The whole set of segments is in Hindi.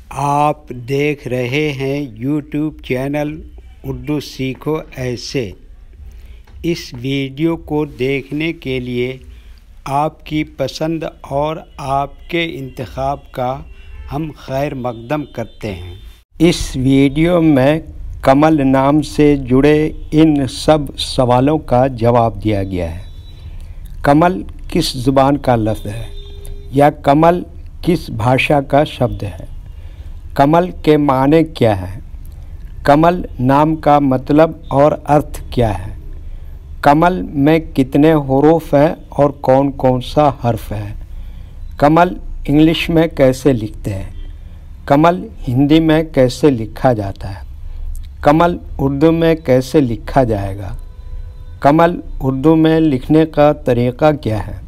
आप देख रहे हैं यूट्यूब चैनल उर्दू सीखो ऐसे। इस वीडियो को देखने के लिए आपकी पसंद और आपके इंतखाब का हम खैर मकदम करते हैं। इस वीडियो में कमल नाम से जुड़े इन सब सवालों का जवाब दिया गया है। कमल किस ज़ुबान का लफ्ज़ है या कमल किस भाषा का शब्द है? कमल के माने क्या है? कमल नाम का मतलब और अर्थ क्या है? कमल में कितने हुरूफ हैं और कौन कौन सा हर्फ है? कमल इंग्लिश में कैसे लिखते हैं? कमल हिंदी में कैसे लिखा जाता है? कमल उर्दू में कैसे लिखा जाएगा? कमल उर्दू में लिखने का तरीक़ा क्या है?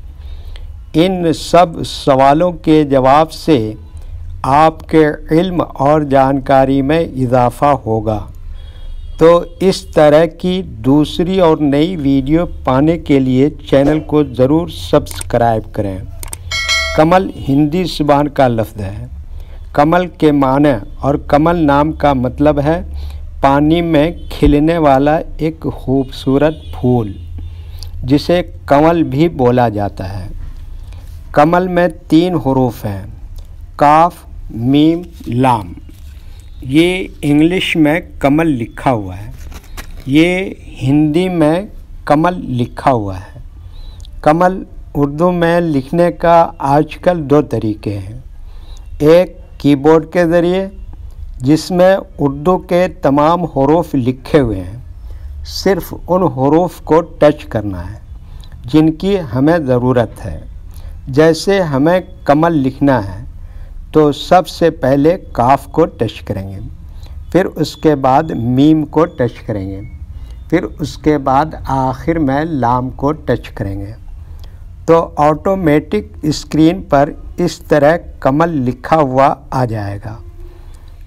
इन सब सवालों के जवाब से आपके इल्म और जानकारी में इजाफ़ा होगा। तो इस तरह की दूसरी और नई वीडियो पाने के लिए चैनल को ज़रूर सब्सक्राइब करें। कमल हिंदी ज़ुबान का लफ्ज़ है। कमल के माने और कमल नाम का मतलब है पानी में खिलने वाला एक खूबसूरत फूल, जिसे कमल भी बोला जाता है। कमल में 3 हुरूफ हैं, काफ, मीम, लाम। ये इंग्लिश में कमल लिखा हुआ है, ये हिंदी में कमल लिखा हुआ है। कमल उर्दू में लिखने का आजकल 2 तरीके हैं। एक कीबोर्ड के ज़रिए, जिसमें उर्दू के तमाम हुरूफ लिखे हुए हैं, सिर्फ़ उन हुरूफ को टच करना है जिनकी हमें ज़रूरत है। जैसे हमें कमल लिखना है तो सबसे पहले काफ को टच करेंगे, फिर उसके बाद मीम को टच करेंगे, फिर उसके बाद आखिर में लाम को टच करेंगे। तो ऑटोमेटिक स्क्रीन पर इस तरह कमल लिखा हुआ आ जाएगा।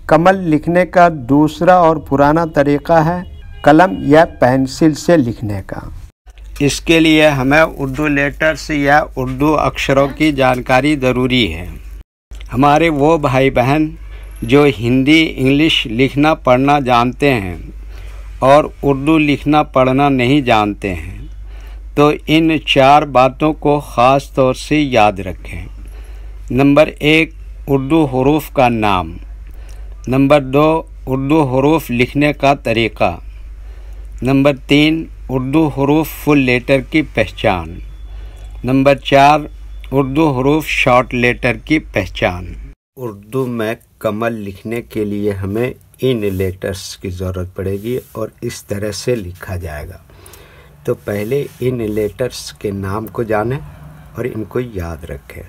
कमल लिखने का दूसरा और पुराना तरीक़ा है कलम या पेंसिल से लिखने का। इसके लिए हमें उर्दू लेटर्स या उर्दू अक्षरों की जानकारी ज़रूरी है। हमारे वो भाई बहन जो हिंदी इंग्लिश लिखना पढ़ना जानते हैं और उर्दू लिखना पढ़ना नहीं जानते हैं, तो इन 4 बातों को ख़ास तौर से याद रखें। नंबर 1, उर्दू हुरूफ का नाम। नंबर 2, उर्दू हुरूफ लिखने का तरीक़ा। नंबर 3, उर्दू हुरूफ फुल लेटर की पहचान। नंबर 4, उर्दू हुरूफ शॉर्ट लेटर की पहचान। उर्दू में कमल लिखने के लिए हमें इन लेटर्स की ज़रूरत पड़ेगी और इस तरह से लिखा जाएगा। तो पहले इन लेटर्स के नाम को जानें और इनको याद रखें।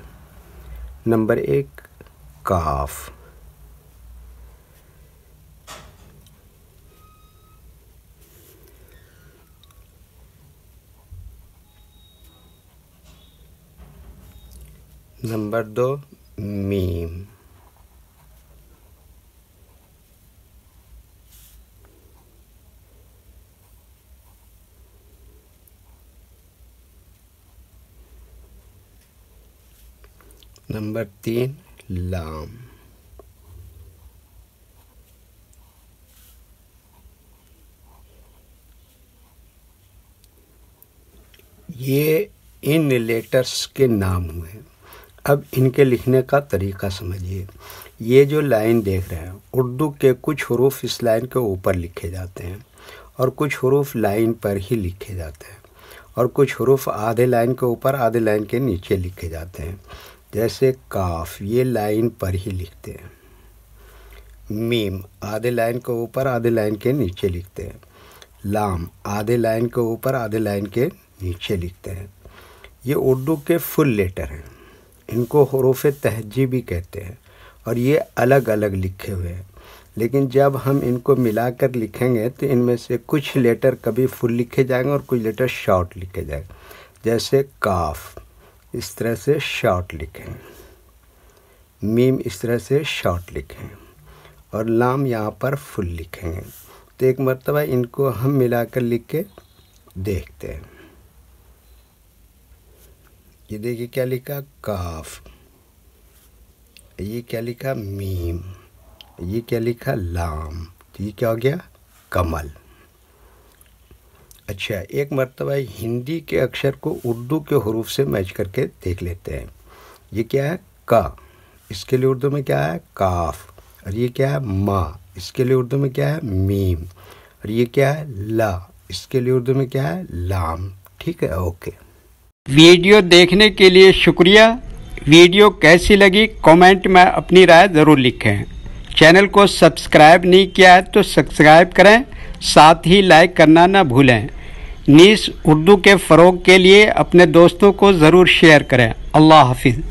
नंबर 1, काफ। नंबर 2, मीम। नंबर 3, लाम। ये इन लेटर्स के नाम हुए। अब इनके लिखने का तरीक़ा समझिए। ये जो लाइन देख रहे हैं, उर्दू के कुछ हुरूफ इस लाइन के ऊपर लिखे जाते हैं और कुछ हुरूफ लाइन पर ही लिखे जाते हैं और कुछ हुरूफ आधे लाइन के ऊपर आधे लाइन के नीचे लिखे जाते हैं। जैसे काफ, ये लाइन पर ही लिखते हैं। मीम आधे लाइन के ऊपर आधे लाइन के नीचे लिखते हैं। लाम आधे लाइन के ऊपर आधे लाइन के नीचे लिखते हैं। ये उर्दू के फुल लेटर हैं, इनको हुरूफ तहज्जी भी कहते हैं और ये अलग अलग लिखे हुए हैं। लेकिन जब हम इनको मिलाकर लिखेंगे तो इनमें से कुछ लेटर कभी फुल लिखे जाएंगे और कुछ लेटर शॉर्ट लिखे जाएंगे। जैसे काफ इस तरह से शॉर्ट लिखें, मीम इस तरह से शॉर्ट लिखें और लाम यहाँ पर फुल लिखेंगे। तो एक मरतबा इनको हम मिलाकर लिख के देखते हैं। ये देखिए क्या लिखा, काफ। ये क्या लिखा, मीम। ये क्या लिखा, लाम, तो ये क्या हो गया, कमल। अच्छा, एक मर्तबा हिंदी के अक्षर को उर्दू के हरूफ से मैच करके देख लेते हैं। ये क्या है, का, इसके लिए उर्दू में क्या है, काफ। और ये क्या है, मा, इसके लिए उर्दू में क्या है, मीम। और ये क्या है, ला, इसके लिए उर्दू में क्या है, लाम। ठीक है, ओके। वीडियो देखने के लिए शुक्रिया। वीडियो कैसी लगी कमेंट में अपनी राय ज़रूर लिखें। चैनल को सब्सक्राइब नहीं किया है तो सब्सक्राइब करें, साथ ही लाइक करना ना भूलें। नीस उर्दू के फ़रोग़ के लिए अपने दोस्तों को ज़रूर शेयर करें। अल्लाह हाफिज़।